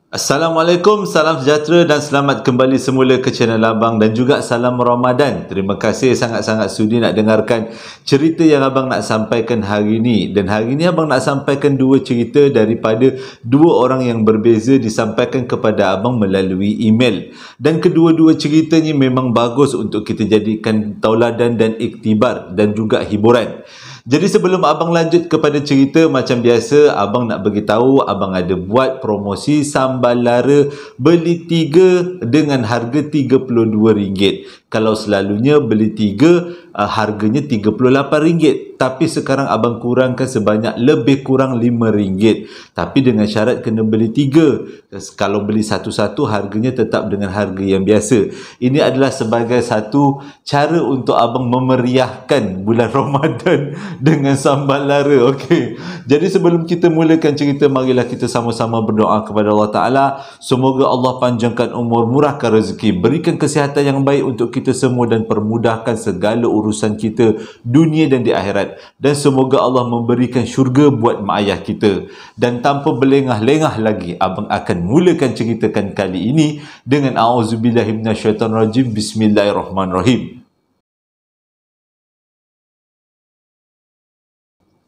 Assalamualaikum, salam sejahtera dan selamat kembali semula ke channel Abang dan juga salam Ramadan. Terima kasih sangat-sangat sudi nak dengarkan cerita yang Abang nak sampaikan hari ini. Dan hari ini Abang nak sampaikan dua cerita daripada dua orang yang berbeza disampaikan kepada Abang melalui email. Dan kedua-dua ceritanya memang bagus untuk kita jadikan tauladan dan iktibar dan juga hiburan. Jadi sebelum Abang lanjut kepada cerita, macam biasa Abang nak beritahu Abang ada buat promosi sambal lara beli 3 dengan harga RM32. Kalau selalunya beli 3 harganya RM38. Tapi sekarang Abang kurangkan sebanyak lebih kurang RM5. Tapi dengan syarat kena beli 3. Kalau beli satu-satu harganya tetap dengan harga yang biasa. Ini adalah sebagai satu cara untuk Abang memeriahkan bulan Ramadan dengan sambal lara. Okey. Jadi sebelum kita mulakan cerita, marilah kita sama-sama berdoa kepada Allah Ta'ala. Semoga Allah panjangkan umur, murahkan rezeki, berikan kesihatan yang baik untuk kita semua dan permudahkan segala urusan kita dunia dan di akhirat. Dan semoga Allah memberikan syurga buat mak ayah kita. Dan tanpa berlengah-lengah lagi, Abang akan mulakan ceritakan kali ini dengan A'udzubillahi minasyaitanirrajim. Bismillahirrahmanirrahim.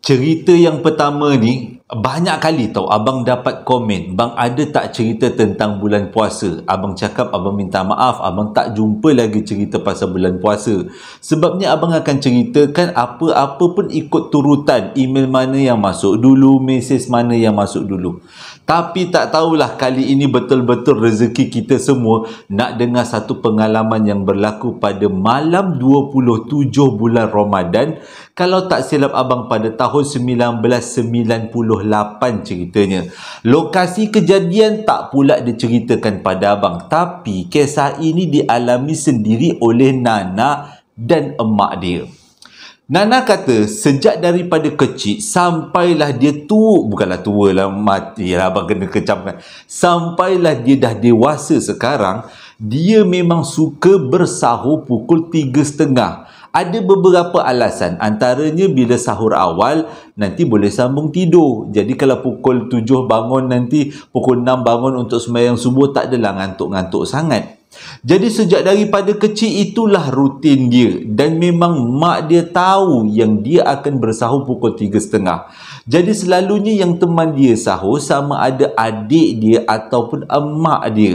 Cerita yang pertama ni, banyak kali tau Abang dapat komen, bang ada tak cerita tentang bulan puasa? Abang cakap Abang minta maaf, Abang tak jumpa lagi cerita pasal bulan puasa. Sebabnya Abang akan ceritakan apa-apa pun ikut turutan, email mana yang masuk dulu, mesej mana yang masuk dulu. Tapi tak tahulah kali ini betul-betul rezeki kita semua nak dengar satu pengalaman yang berlaku pada malam 27 bulan Ramadan. Kalau tak silap Abang pada tahun 1998 ceritanya. Lokasi kejadian tak pula diceritakan pada Abang. Tapi kisah ini dialami sendiri oleh Nana dan emak dia. Nana kata sejak daripada kecil sampailah dia bukanlah tua lah, mati lah abang kena kecamkan. Sampailah dia dah dewasa sekarang, dia memang suka bersahur pukul 3.30. Ada beberapa alasan, antaranya bila sahur awal nanti boleh sambung tidur. Jadi kalau pukul 7 bangun, nanti pukul 6 bangun untuk sembahyang subuh, tak adalah ngantuk-ngantuk sangat. Jadi sejak daripada kecil itulah rutin dia. Dan memang mak dia tahu yang dia akan bersahur pukul 3.30. Jadi selalunya yang teman dia sahur sama ada adik dia ataupun emak dia.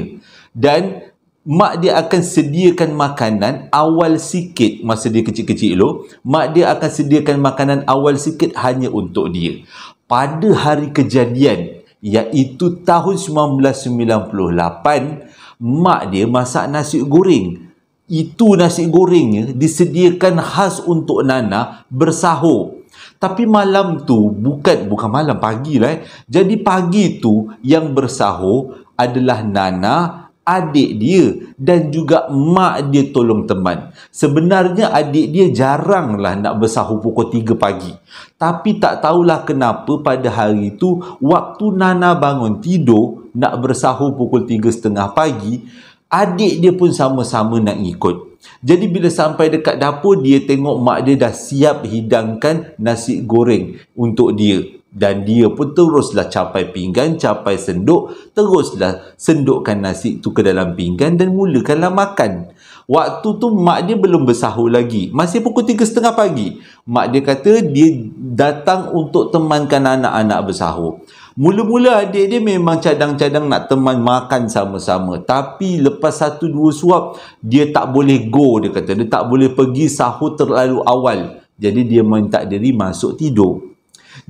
Dan mak dia akan sediakan makanan awal sikit. Masa dia kecil-kecil dulu, mak dia akan sediakan makanan awal sikit hanya untuk dia. Pada hari kejadian, iaitu tahun 1998, mak dia masak nasi goreng. Itu nasi gorengnya disediakan khas untuk Nana bersahur. Tapi malam tu bukan malam, pagi lah. Jadi pagi tu yang bersahur adalah Nana, adik dia dan juga mak dia tolong teman. Sebenarnya adik dia jaranglah nak bersahur pukul 3 pagi. Tapi tak tahulah kenapa pada hari itu waktu Nana bangun tidur nak bersahur pukul 3.30 pagi, adik dia pun sama-sama nak ikut. Jadi bila sampai dekat dapur, dia tengok mak dia dah siap hidangkan nasi goreng untuk dia. Dan dia pun teruslah capai pinggan, capai senduk, teruslah sendukkan nasi itu ke dalam pinggan dan mulakanlah makan. Waktu tu mak dia belum bersahur lagi, masih pukul 3.30 pagi. Mak dia kata dia datang untuk temankan anak-anak bersahur. Mula-mula adik dia memang cadang-cadang nak teman makan sama-sama. Tapi lepas 1-2 suap, dia tak boleh go, dia kata. Dia tak boleh pergi sahur terlalu awal. Jadi dia minta diri masuk tidur.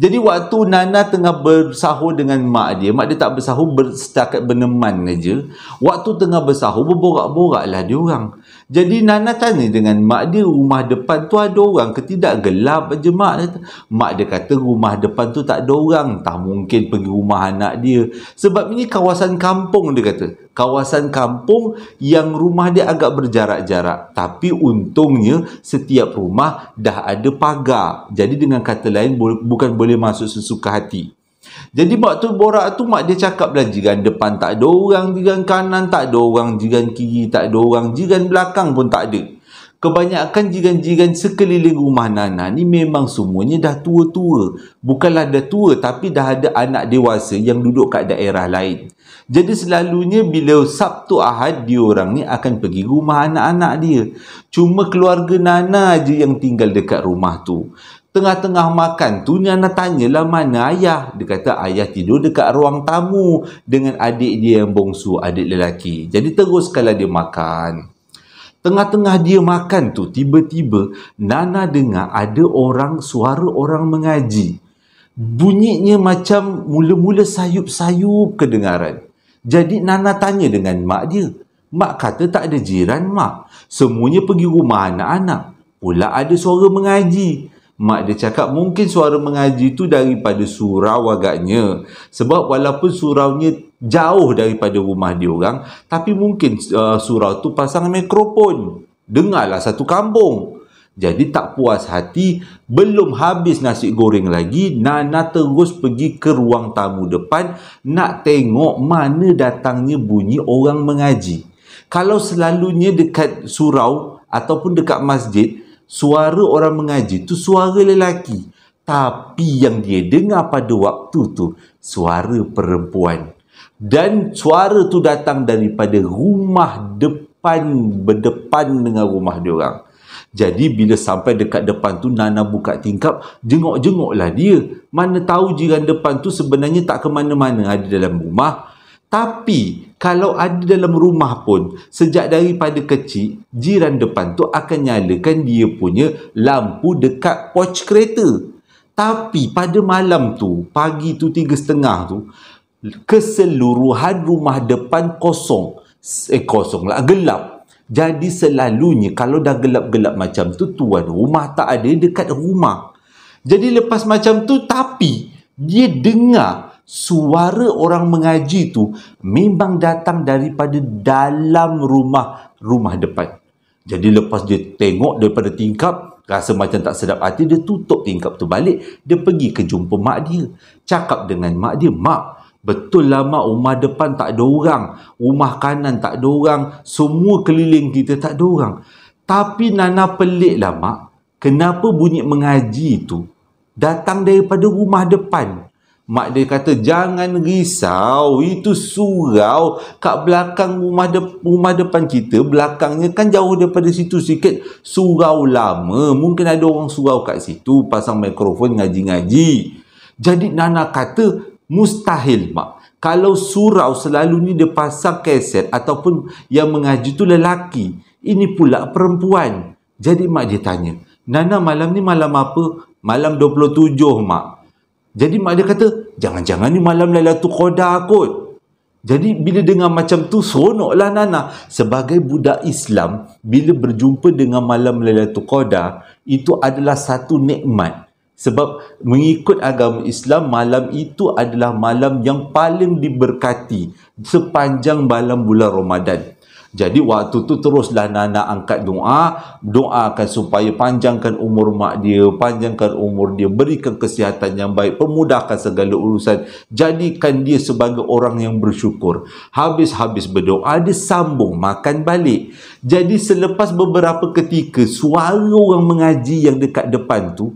Jadi waktu Nana tengah bersahur dengan mak dia tak bersahur, setakat berneman aja. Waktu tengah bersahur, berborak-boraklah dia orang. Jadi Nana tanya dengan mak dia, rumah depan tu ada orang ke tidak? Gelap aja mak. Mak dia kata rumah depan tu tak ada orang. Tak mungkin pergi rumah anak dia. Sebab ini kawasan kampung, dia kata. Kawasan kampung yang rumah dia agak berjarak-jarak. Tapi untungnya setiap rumah dah ada pagar. Jadi dengan kata lain, bukan boleh masuk sesuka hati. Jadi waktu borak tu mak dia cakap lah, jiran depan tak ada orang, jiran kanan tak ada orang, jiran kiri tak ada orang, jiran belakang pun tak ada. Kebanyakan jiran-jiran sekeliling rumah Nana ni memang semuanya dah tua-tua. Bukanlah dah tua, tapi dah ada anak dewasa yang duduk kat daerah lain. Jadi selalunya bila Sabtu Ahad, diorang ni akan pergi rumah anak-anak dia. Cuma keluarga Nana je yang tinggal dekat rumah tu. Tengah-tengah makan tu, Nana tanyalah mana ayah. Dia kata ayah tidur dekat ruang tamu dengan adik dia yang bongsu, adik lelaki. Jadi teruskanlah dia makan. Tengah-tengah dia makan tu, tiba-tiba Nana dengar ada suara orang mengaji. Bunyinya macam mula-mula sayup-sayup kedengaran. Jadi Nana tanya dengan mak dia. Mak kata tak ada jiran, mak. Semuanya pergi rumah anak-anak. Pula ada suara mengaji. Mak dia cakap mungkin suara mengaji tu daripada surau agaknya. Sebab walaupun suraunya jauh daripada rumah dia orang, tapi mungkin surau tu pasang mikrofon. Dengarlah satu kampung. Jadi tak puas hati, belum habis nasi goreng lagi, Nana terus pergi ke ruang tamu depan nak tengok mana datangnya bunyi orang mengaji. Kalau selalunya dekat surau ataupun dekat masjid, suara orang mengaji tu suara lelaki. Tapi yang dia dengar pada waktu tu suara perempuan. Dan suara tu datang daripada rumah depan, berdepan dengan rumah dia orang. Jadi bila sampai dekat depan tu, Nana buka tingkap, jenguk-jenguklah dia. Mana tahu jiran depan tu sebenarnya tak ke mana-mana, ada dalam rumah. Tapi kalau ada dalam rumah pun, sejak daripada kecil, jiran depan tu akan nyalakan dia punya lampu dekat porch kereta. Tapi pada malam tu, pagi tu 3:30 tu, keseluruhan rumah depan kosong. Kosong lah, gelap. Jadi selalunya kalau dah gelap-gelap macam tu, tuan rumah tak ada dekat rumah. Jadi lepas macam tu, tapi dia dengar suara orang mengaji tu memang datang daripada dalam rumah depan. Jadi lepas dia tengok daripada tingkap, rasa macam tak sedap hati, dia tutup tingkap tu balik. Dia pergi ke jumpa mak dia. Cakap dengan mak dia, mak, betul lah mak, rumah depan tak ada orang, rumah kanan tak ada orang, semua keliling kita tak ada orang. Tapi Nana pelik lah mak, kenapa bunyi mengaji tu datang daripada rumah depan? Mak dia kata, jangan risau, itu surau kat belakang rumah depan kita. Belakangnya kan jauh daripada situ sikit, surau lama, mungkin ada orang surau kat situ, pasang mikrofon ngaji-ngaji. Jadi Nana kata, mustahil mak, kalau surau selalu ni dia pasang kaset ataupun yang mengaji tu lelaki, ini pula perempuan. Jadi mak dia tanya, Nana malam ni malam apa? Malam 27 mak. Jadi mak dia kata, jangan-jangan ni malam Lailatul Qadar kot. Jadi bila dengar macam tu, seronoklah Nana. Sebagai budak Islam, bila berjumpa dengan malam Lailatul Qadar, itu adalah satu nikmat. Sebab mengikut agama Islam, malam itu adalah malam yang paling diberkati sepanjang malam bulan Ramadan. Jadi waktu tu teruslah Nana angkat doakan supaya panjangkan umur mak dia, panjangkan umur dia, berikan kesihatan yang baik, permudahkan segala urusan, jadikan dia sebagai orang yang bersyukur. Habis berdoa, dia sambung makan balik. Jadi selepas beberapa ketika, suara orang mengaji yang dekat depan tu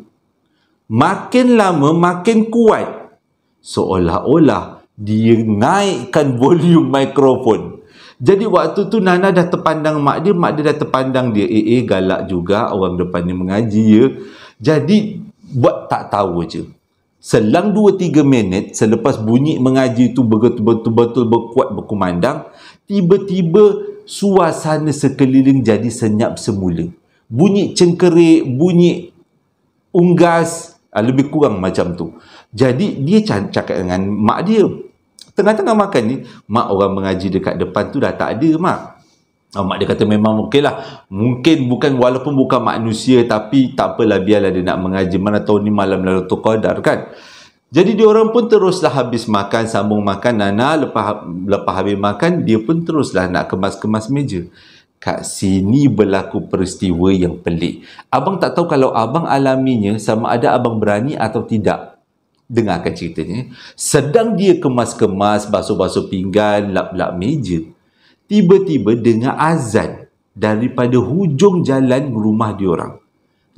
makin lama makin kuat, seolah-olah dia naikkan volume mikrofon. Jadi waktu tu Nana dah terpandang mak dia dah terpandang dia. Galak juga orang depan ni mengaji ya. Jadi buat tak tahu je. Selang 2-3 minit selepas bunyi mengaji tu betul-betul berkuat berkumandang, tiba-tiba suasana sekeliling jadi senyap semula. Bunyi cengkerik, bunyi unggas, lebih kurang macam tu. Jadi dia cakap dengan mak dia, tengah-tengah makan ni, mak, orang mengaji dekat depan tu dah tak ada mak. Mak dia kata memang okey lah. Mungkin walaupun bukan manusia, tapi tak apalah, biarlah dia nak mengaji. Mana tahu ni malam Lailatul Qadar kan. Jadi diorang pun teruslah habis makan, sambung makan. Nana lepas habis makan, dia pun teruslah nak kemas-kemas meja. Kat sini berlaku peristiwa yang pelik. Abang tak tahu kalau abang alaminya, sama ada abang berani atau tidak. Dengarkan ceritanya. Sedang dia kemas-kemas, basuh-basuh pinggan, lap-lap meja, tiba-tiba dengar azan daripada hujung jalan rumah diorang.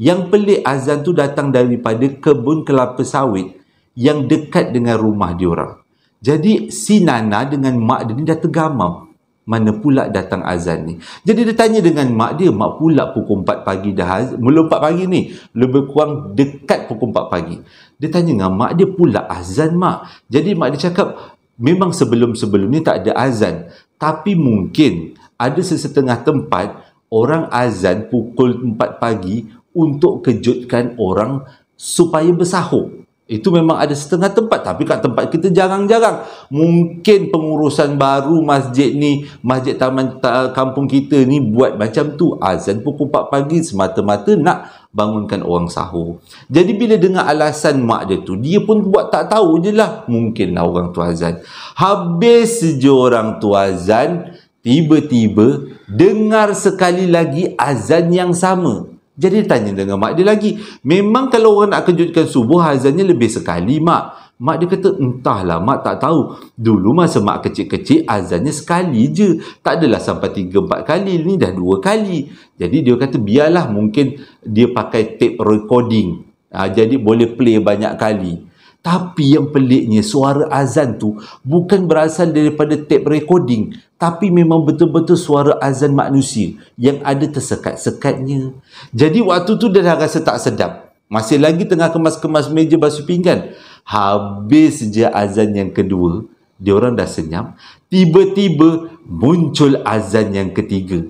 Yang pelik, azan tu datang daripada kebun kelapa sawit yang dekat dengan rumah diorang. Jadi si Nana dengan mak dia ni dah tergamam. Mana pula datang azan ni? Jadi dia tanya dengan mak dia, mak pula pukul 4 pagi dah, belum 4 pagi ni, lebih kurang dekat pukul 4 pagi. Dia tanya dengan mak dia, pula azan mak. Jadi mak dia cakap, memang sebelum-sebelum ni tak ada azan. Tapi mungkin ada sesetengah tempat orang azan pukul 4 pagi untuk kejutkan orang supaya bersahur. Itu memang ada setengah tempat, tapi kat tempat kita jarang-jarang. Mungkin pengurusan baru masjid ni, masjid taman kampung kita ni buat macam tu. Azan pukul 4 pagi semata-mata nak bangunkan orang sahur. Jadi bila dengar alasan mak dia tu, dia pun buat tak tahu je lah. Mungkinlah orang tu azan. Habis je orang tu azan, tiba-tiba dengar sekali lagi azan yang sama. Jadi dia tanya dengan mak dia lagi, memang kalau orang nak kejutkan subuh azannya lebih sekali mak? Mak dia kata, entahlah mak tak tahu. Dulu masa mak kecil-kecil azannya sekali je. Tak adalah sampai 3-4 kali. Ni dah 2 kali. Jadi dia kata biarlah, mungkin dia pakai tape recording. Jadi boleh play banyak kali. Tapi yang peliknya, suara azan tu bukan berasal daripada tape recording, tapi memang betul-betul suara azan manusia yang ada tersekat-sekatnya. Jadi waktu tu dia dah rasa tak sedap. Masih lagi tengah kemas-kemas meja basuh pinggan. Habis je azan yang kedua, diorang dah senyap. Tiba-tiba muncul azan yang ketiga.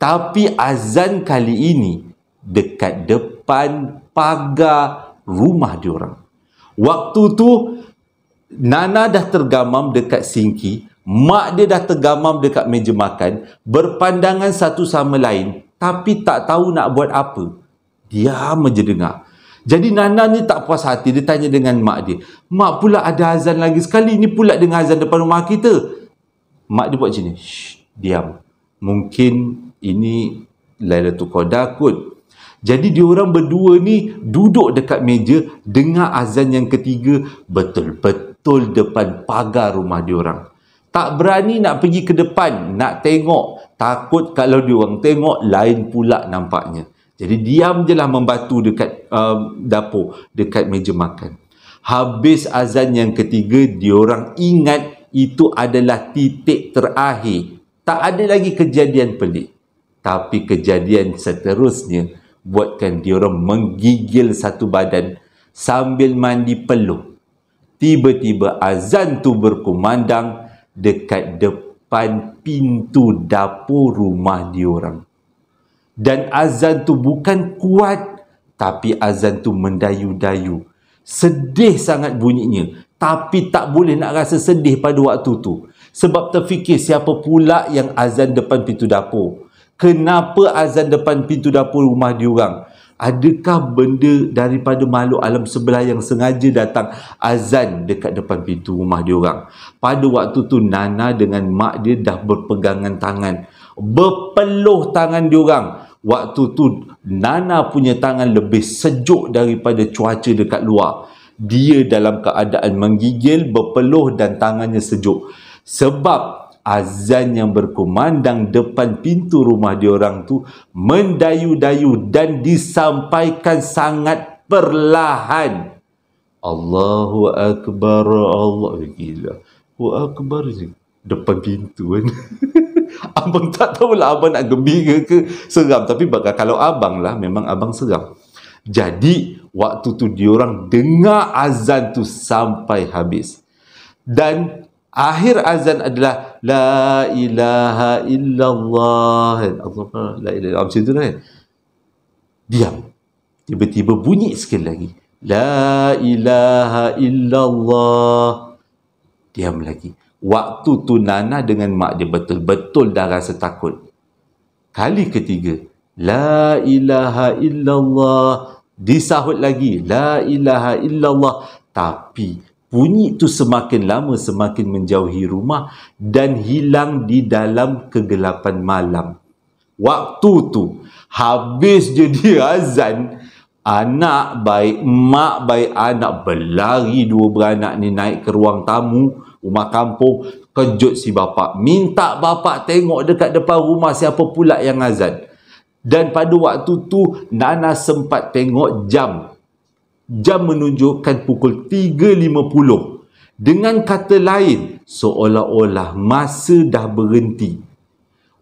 Tapi azan kali ini dekat depan pagar rumah diorang. Waktu tu Nana dah tergamam dekat sinki, mak dia dah tergamam dekat meja makan, berpandangan satu sama lain, tapi tak tahu nak buat apa. Diam je dengar. Jadi Nana ni tak puas hati, dia tanya dengan mak dia, mak pula ada azan lagi sekali, ni pula dengan azan depan rumah kita. Mak dia buat macam ni, shh, diam. Mungkin ini Lailatul Qadar kot. Jadi diorang berdua ni duduk dekat meja, dengar azan yang ketiga betul-betul depan pagar rumah diorang. Tak berani nak pergi ke depan, nak tengok. Takut kalau diorang tengok, lain pula nampaknya. Jadi diam je lah membatu dekat dapur, dekat meja makan. Habis azan yang ketiga, diorang ingat itu adalah titik terakhir. Tak ada lagi kejadian pelik. Tapi kejadian seterusnya buatkan diorang menggigil satu badan sambil mandi peluh. Tiba-tiba azan tu berkumandang dekat depan pintu dapur rumah diorang. Dan azan tu bukan kuat, tapi azan tu mendayu-dayu. Sedih sangat bunyinya, tapi tak boleh nak rasa sedih pada waktu tu. Sebab terfikir siapa pula yang azan depan pintu dapur. Kenapa azan depan pintu dapur rumah diorang? Adakah benda daripada makhluk alam sebelah yang sengaja datang azan dekat depan pintu rumah diorang? Pada waktu tu Nana dengan mak dia dah berpegangan tangan, berpeluh tangan diorang. Waktu tu Nana punya tangan lebih sejuk daripada cuaca dekat luar. Dia dalam keadaan menggigil, berpeluh dan tangannya sejuk. Sebab azan yang berkumandang depan pintu rumah diorang tu mendayu-dayu dan disampaikan sangat perlahan. Allahu Akbar, Allah, gila. Allahu Akbar je depan pintu kan. Abang tak tahulah abang nak gembira ke seram, tapi kalau abang lah, memang abang seram. Jadi waktu tu diorang dengar azan tu sampai habis. Dan akhir azan adalah La ilaha illallah. Allah, la ilaha illallah. Macam tu kan. Diam. Tiba-tiba bunyi sekali lagi. La ilaha illallah. Diam lagi. Waktu tu Nana dengan mak dia betul-betul dah rasa takut. Kali ketiga. La ilaha illallah. Disahut lagi. La ilaha illallah. Tapi bunyi itu semakin lama semakin menjauhi rumah dan hilang di dalam kegelapan malam. Waktu tu habis je dia azan, Anak baik mak baik anak berlari, dua beranak ni naik ke ruang tamu rumah kampung. Kejut si bapa, minta bapa tengok dekat depan rumah siapa pula yang azan. Dan pada waktu tu Nana sempat tengok jam menunjukkan pukul 3.50. Dengan kata lain, seolah-olah masa dah berhenti.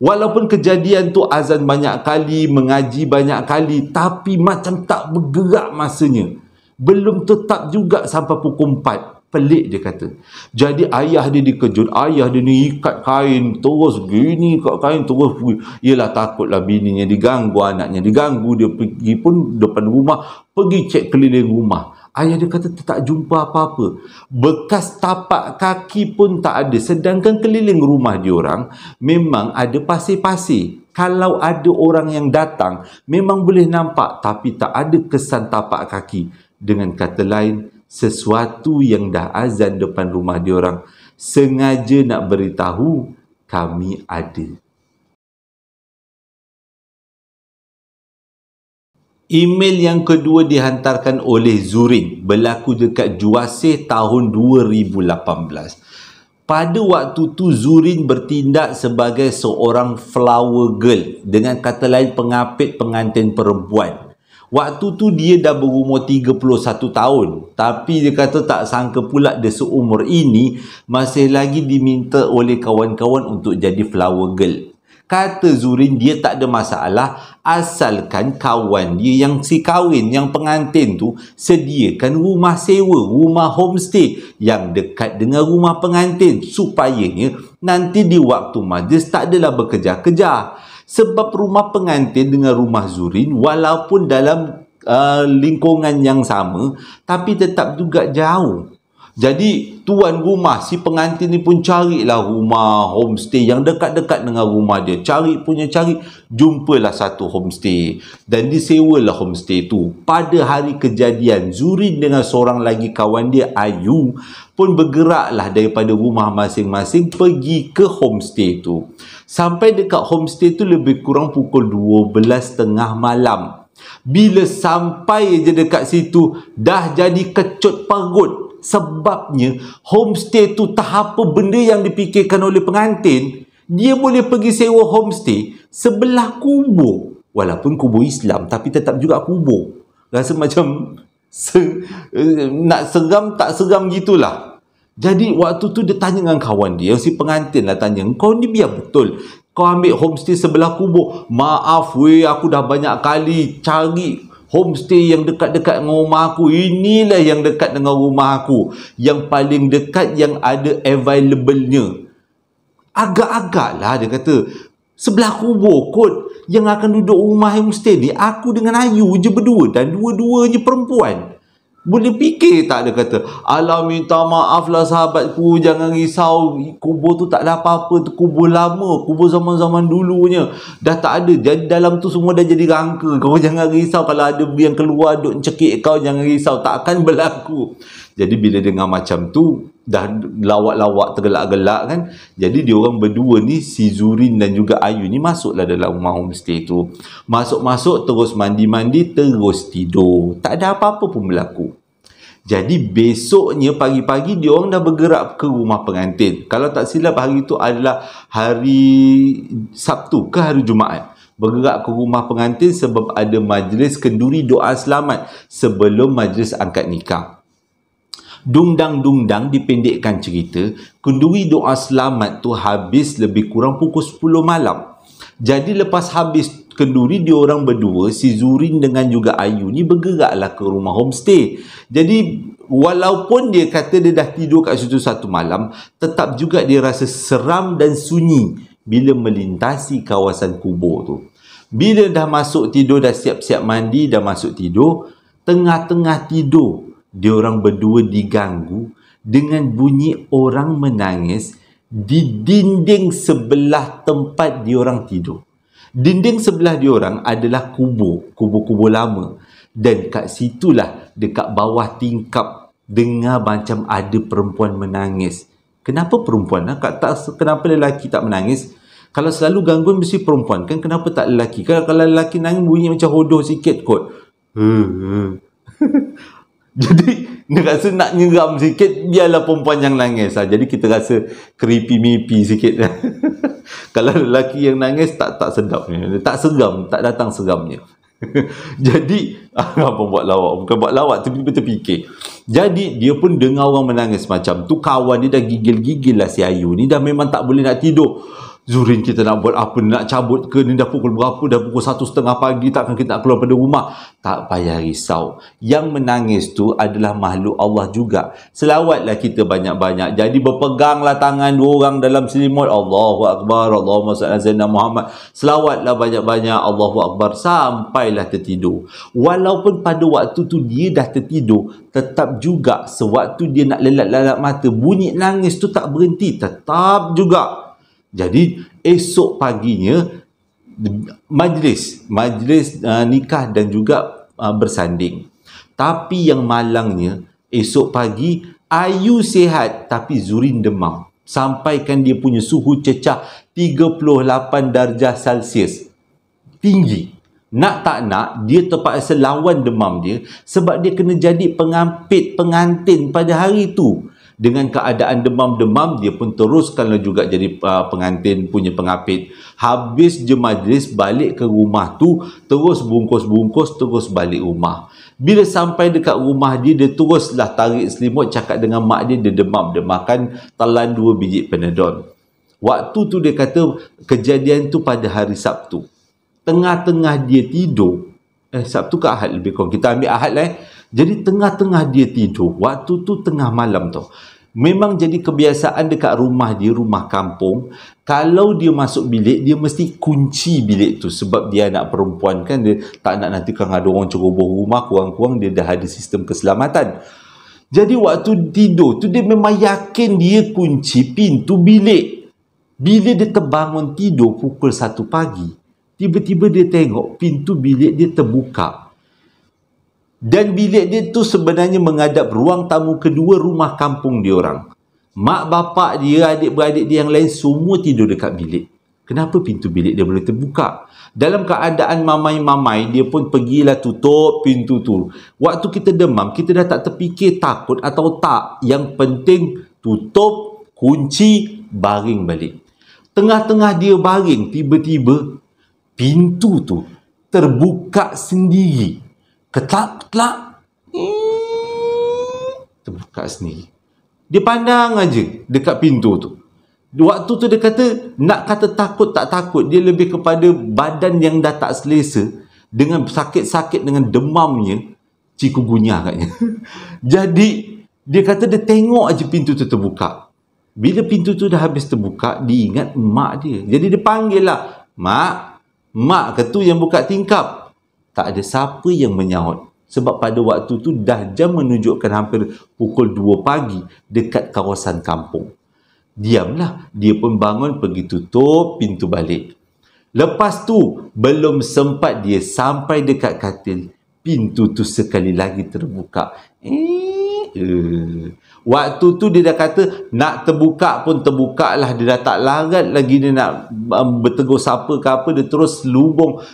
Walaupun kejadian tu azan banyak kali, mengaji banyak kali, tapi macam tak bergerak masanya. Belum tetap juga sampai pukul 4. Pelik, dia kata. Jadi ayah dia dikejut. Ayah dia ni ikat kain, terus gini ikat kain, terus. Yelah, takutlah bininya diganggu, anaknya diganggu. Dia pergi pun depan rumah, pergi cek keliling rumah. Ayah dia kata tak jumpa apa-apa. Bekas tapak kaki pun tak ada. Sedangkan keliling rumah diorang memang ada pasir-pasir. Kalau ada orang yang datang, memang boleh nampak, tapi tak ada kesan tapak kaki. Dengan kata lain, sesuatu yang dah azan depan rumah diorang sengaja nak beritahu kami ada. Email yang kedua dihantarkan oleh Zurin, berlaku dekat Juasih tahun 2018. Pada waktu tu Zurin bertindak sebagai seorang flower girl, dengan kata lain pengapit pengantin perempuan. Waktu tu dia dah berumur 31 tahun, tapi dia kata tak sangka pula dia seumur ini masih lagi diminta oleh kawan-kawan untuk jadi flower girl. Kata Zurin dia tak ada masalah asalkan kawan dia yang si kahwin, yang pengantin tu sediakan rumah sewa, rumah homestay yang dekat dengan rumah pengantin supayanya nanti di waktu majlis tak adalah berkejar-kejar. Sebab rumah pengantin dengan rumah Zurin walaupun dalam lingkungan yang sama tapi tetap juga jauh. Jadi tuan rumah si pengantin ni pun carilah rumah homestay yang dekat-dekat dengan rumah dia. Cari, jumpalah satu homestay dan disewalah homestay tu. Pada hari kejadian, Zurin dengan seorang lagi kawan dia, Ayu, pun bergeraklah daripada rumah masing-masing pergi ke homestay tu. Sampai dekat homestay tu lebih kurang pukul 12.30 malam. Bila sampai je dekat situ, dah jadi kecut perut. Sebabnya homestay tu tak apa benda yang dipikirkan oleh pengantin. Dia boleh pergi sewa homestay sebelah kubur. Walaupun kubur Islam, tapi tetap juga kubur. Rasa macam nak seram tak seram gitulah. Jadi waktu tu dia tanya dengan kawan dia, si pengantin lah tanya, kau ni biar betul kau ambil homestay sebelah kubur? Maaf weh, aku dah banyak kali cari homestay yang dekat-dekat dengan rumah aku. Inilah yang dekat dengan rumah aku, yang paling dekat, yang ada available-nya. Agak-agak lah dia kata, sebelah kubur kot yang akan duduk rumah homestay ni. Aku dengan Ayu je berdua dan dua-duanya perempuan. Boleh fikir tak, dia kata, alah minta maaf lah sahabatku, jangan risau, kubur tu tak ada apa-apa, tu kubur lama, kubur zaman-zaman dulunya, dah tak ada, jadi dalam tu semua dah jadi rangka, kau jangan risau, kalau ada yang keluar duk cekik kau, jangan risau, tak akan berlaku. Jadi bila dengar macam tu, dah lawak-lawak tergelak-gelak kan, jadi diorang berdua ni, si Zurin dan juga Ayu ni masuklah dalam rumah homestay tu. Masuk-masuk terus mandi-mandi, terus tidur, tak ada apa-apa pun berlaku. Jadi besoknya pagi-pagi diorang dah bergerak ke rumah pengantin. Kalau tak silap hari itu adalah hari Sabtu ke hari Jumaat. Bergerak ke rumah pengantin sebab ada majlis kenduri doa selamat sebelum majlis angkat nikah. Dungdang dipendekkan cerita, kenduri doa selamat tu habis lebih kurang pukul 10 malam. Jadi lepas habis kenduri, diorang berdua, si Zurin dengan juga Ayu ni bergeraklah ke rumah homestay. Jadi walaupun dia kata dia dah tidur kat situ satu malam, tetap juga dia rasa seram dan sunyi bila melintasi kawasan kubur tu. Bila dah masuk tidur, dah siap-siap mandi, dah masuk tidur, tengah-tengah tidur, diorang berdua diganggu dengan bunyi orang menangis di dinding sebelah tempat diorang tidur. Dinding sebelah diorang adalah kubur lama. Dan kat situlah, dekat bawah tingkap, dengar macam ada perempuan menangis. Kenapa perempuan? Kenapa lelaki tak menangis? Kalau selalu gangguan mesti perempuan kan, kenapa tak lelaki? Kalau lelaki nangis bunyi macam hodoh sikit kot. Jadi dia rasa nak nyeram sikit, biarlah perempuan yang nangis lah. Jadi kita rasa creepy-mipi sikit. Kalau lelaki yang nangis tak sedap, tak seram, tak datang seramnya. Jadi apa buat lawak, bukan buat lawak, tiba-tiba terfikir. Jadi dia pun dengar orang menangis macam tu, kawan dia dah gigil-gigil lah si Ayu ni, dah memang tak boleh nak tidur. Zurin, kita nak buat apa, nak cabut ke? Ni dah pukul berapa? Dah pukul 1:30 pagi, takkan kita nak keluar pada rumah? Tak payah risau, yang menangis tu adalah makhluk Allah juga. Selawatlah kita banyak-banyak. Jadi berpeganglah tangan dua orang dalam selimut, Allahu Akbar, Allahumma salli ala sayyidina Muhammad. Selawatlah banyak-banyak, Allahu Akbar, sampailah tertidur. Walaupun pada waktu tu dia dah tertidur, tetap juga sewaktu dia nak lelap-lelap mata, bunyi nangis tu tak berhenti, tetap juga. Jadi esok paginya majlis nikah dan juga bersanding. Tapi yang malangnya, esok pagi Ayu sihat tapi Zurin demam. Sampaikan dia punya suhu cecah 38 darjah Celsius. Tinggi. Nak tak nak, dia terpaksa lawan demam dia sebab dia kena jadi pengantin pada hari tu. Dengan keadaan demam-demam, dia pun teruskanlah juga jadi pengantin punya pengapit. Habis je majlis, balik ke rumah tu, terus bungkus-bungkus, terus balik rumah. Bila sampai dekat rumah dia, dia teruslah tarik selimut, cakap dengan mak dia, dia demam, dia makan telan 2 biji Panadol. Waktu tu dia kata, kejadian tu pada hari Sabtu. Tengah-tengah dia tidur, Sabtu ke Ahad lebih kurang, kita ambil Ahad lah. Jadi tengah-tengah dia tidur, waktu tu tengah malam tu. Memang jadi kebiasaan dekat rumah dia, rumah kampung, kalau dia masuk bilik, dia mesti kunci bilik tu. Sebab dia anak perempuan kan, dia tak nak nanti kalau ada orang ceroboh rumah, kurang-kurang dia dah ada sistem keselamatan. Jadi waktu tidur tu, dia memang yakin dia kunci pintu bilik. Bila dia terbangun tidur pukul 1 pagi, tiba-tiba dia tengok pintu bilik dia terbuka. Dan bilik dia tu sebenarnya menghadap ruang tamu kedua rumah kampung dia orang. Mak bapak dia, adik-beradik dia yang lain semua tidur dekat bilik. Kenapa pintu bilik dia boleh terbuka? Dalam keadaan mamai-mamai, dia pun pergilah tutup pintu tu. Waktu kita demam, kita dah tak terfikir takut atau tak. Yang penting tutup, kunci, baring balik. Tengah-tengah dia baring, tiba-tiba pintu tu terbuka sendiri. Ketlak-ketlak, terbuka sendiri. Dia pandang aja dekat pintu tu. Waktu tu dia kata, nak kata takut tak takut, dia lebih kepada badan yang dah tak selesa, dengan sakit-sakit, dengan demamnya, chikungunya katnya. Jadi dia kata dia tengok aja pintu tu terbuka. Bila pintu tu dah habis terbuka, dia ingat mak dia. Jadi dia panggil lah, Mak ke tu yang buka tingkap? Tak ada siapa yang menyahut. Sebab pada waktu tu dah jam menunjukkan hampir pukul 2 pagi dekat kawasan kampung. Diamlah. Dia pun bangun pergi tutup pintu balik. Lepas tu, belum sempat dia sampai dekat katil, pintu tu sekali lagi terbuka. Waktu tu dia dah kata nak terbuka pun terbuka lah. Dia dah tak larat lagi dia nak bertegur siapa ke apa. Dia terus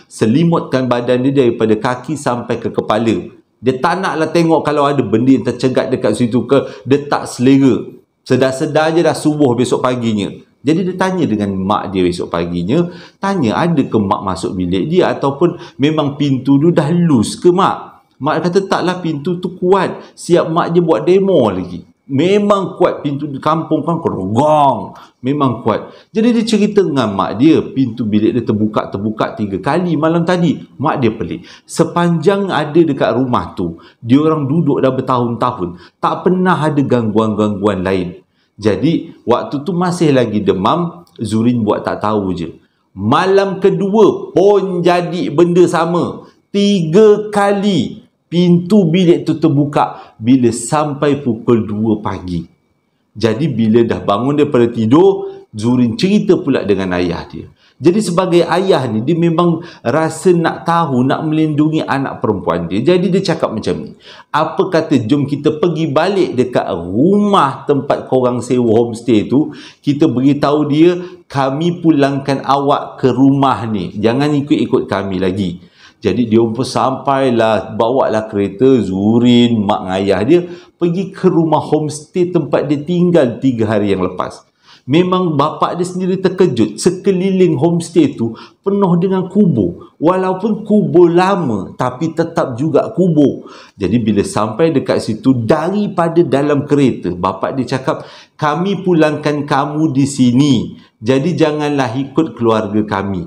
selimutkan badan dia daripada kaki sampai ke kepala. Dia tak naklah tengok kalau ada benda yang tercegat dekat situ ke. Dia tak selera. Sedar-sedar je dah subuh besok paginya. Jadi dia tanya dengan mak dia besok paginya, tanya ada ke mak masuk bilik dia ataupun memang pintu tu dah loose ke mak. Mak kata taklah, pintu tu kuat. Siap mak je buat demo lagi. Memang kuat pintu di kampung kan, kerogong. Memang kuat. Jadi dia cerita dengan mak dia, pintu bilik dia terbuka 3 kali malam tadi. Mak dia pelik. Sepanjang ada dekat rumah tu, dia orang duduk dah bertahun-tahun, tak pernah ada gangguan-gangguan lain. Jadi waktu tu masih lagi demam, Zurin buat tak tahu je. Malam kedua pun jadi benda sama. 3 kali pintu bilik tu terbuka bila sampai pukul 2 pagi. Jadi bila dah bangun daripada tidur, Zurin cerita pula dengan ayah dia. Jadi sebagai ayah ni, dia memang rasa nak tahu, nak melindungi anak perempuan dia. Jadi dia cakap macam ni, apa kata jom kita pergi balik dekat rumah tempat korang sewa homestay tu. Kita beritahu dia, kami pulangkan awak ke rumah ni, jangan ikut-ikut kami lagi. Jadi dia pun sampailah, bawalah kereta Zurin, mak ayah dia pergi ke rumah homestay tempat dia tinggal 3 hari yang lepas. Memang bapa dia sendiri terkejut. Sekeliling homestay tu penuh dengan kubur. Walaupun kubur lama, tapi tetap juga kubur. Jadi bila sampai dekat situ, daripada dalam kereta, bapa dia cakap, kami pulangkan kamu di sini. Jadi janganlah ikut keluarga kami.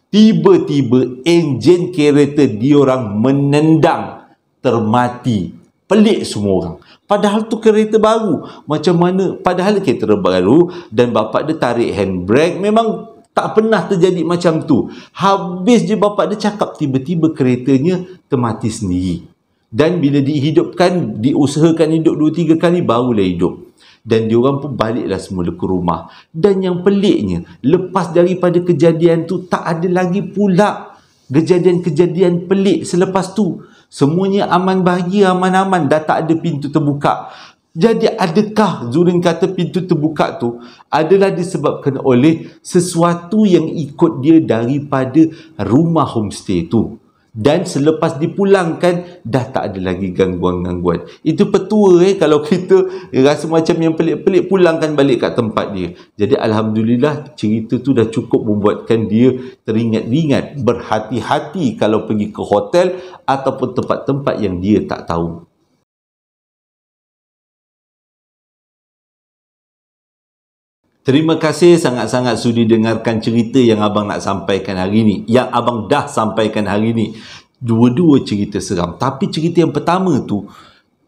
Tiba-tiba enjin kereta diorang menendang, termati. Pelik semua orang. Padahal tu kereta baru. Macam mana? Padahal kereta baru dan bapa dia tarik handbrake. Memang tak pernah terjadi macam tu. Habis je bapa dia cakap, tiba-tiba keretanya termati sendiri. Dan bila dihidupkan, diusahakan hidup 2-3 kali, barulah hidup. Dan diorang pun baliklah semula ke rumah. Dan yang peliknya, lepas daripada kejadian tu, tak ada lagi pula kejadian-kejadian pelik selepas tu. Semuanya aman bahagia, aman-aman, dah tak ada pintu terbuka. Jadi adakah Zurin kata pintu terbuka tu adalah disebabkan oleh sesuatu yang ikut dia daripada rumah homestay tu? Dan selepas dipulangkan, dah tak ada lagi gangguan-gangguan. Itu petua kalau kita rasa macam yang pelik-pelik, pulangkan balik kat tempat dia. Jadi Alhamdulillah, cerita tu dah cukup membuatkan dia teringat-ingat, berhati-hati kalau pergi ke hotel ataupun tempat-tempat yang dia tak tahu. Terima kasih sangat-sangat sudi dengarkan cerita yang abang nak sampaikan hari ni. Yang abang dah sampaikan hari ni. Dua-dua cerita seram. Tapi cerita yang pertama tu,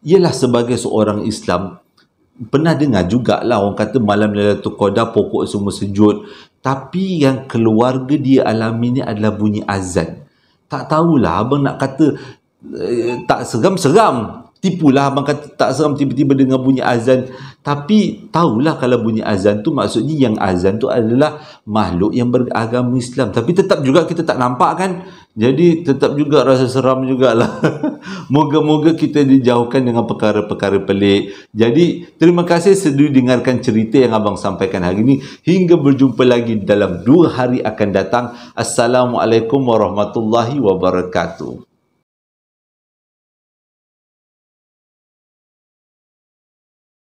ialah sebagai seorang Islam, pernah dengar jugalah orang kata malam Lailatul Qadar pokok semua sejud. Tapi yang keluarga dia alami ni adalah bunyi azan. Tak tahulah, abang nak kata tak seram-seram. Tipulah abang kata tak seram tiba-tiba dengar bunyi azan. Tapi tahulah kalau bunyi azan tu maksudnya yang azan tu adalah makhluk yang beragama Islam. Tapi tetap juga kita tak nampak kan. Jadi tetap juga rasa seram jugalah. Moga-moga kita dijauhkan dengan perkara-perkara pelik. Jadi terima kasih sudi dengarkan cerita yang abang sampaikan hari ini. Hingga berjumpa lagi dalam 2 hari akan datang. Assalamualaikum warahmatullahi wabarakatuh.